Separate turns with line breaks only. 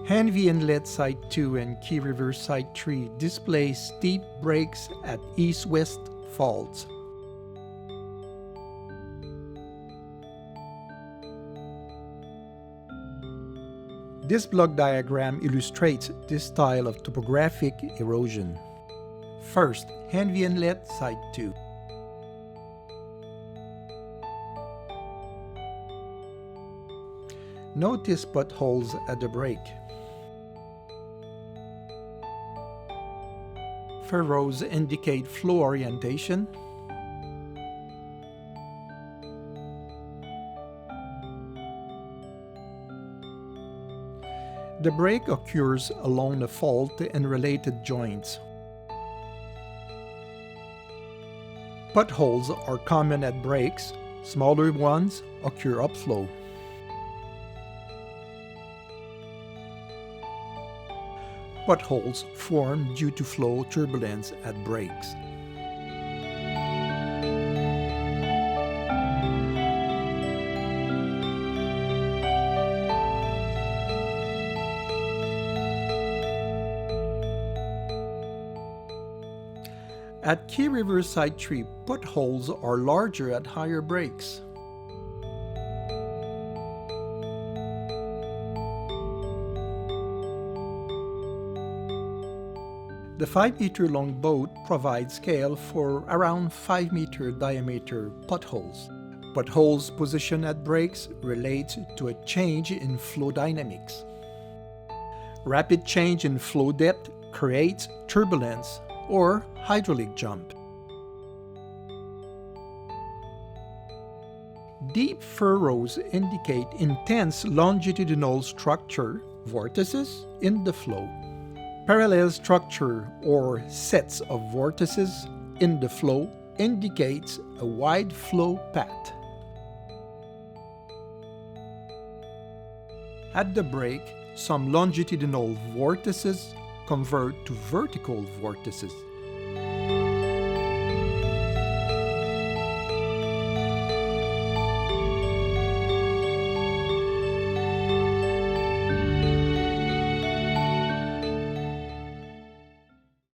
Henvey Inlet Site 2 and Key River Site 3 display steep breaks at east-west faults. This block diagram illustrates this style of topographic erosion. First, Henvey Inlet Site 2. Notice potholes at the break. Furrows indicate flow orientation. The break occurs along the fault and related joints. Potholes are common at breaks. Smaller ones occur upflow. Potholes form due to flow turbulence at breaks. At Key River Site 3, potholes are larger at higher breaks. The 5-meter-long boat provides scale for around 5-meter diameter potholes. Potholes positioned at breaks relate to a change in flow dynamics. Rapid change in flow depth creates turbulence or hydraulic jump. Deep furrows indicate intense longitudinal structure, vortices, in the flow. Parallel structure or sets of vortices in the flow indicates a wide flow path. At the break, some longitudinal vortices convert to vertical vortices.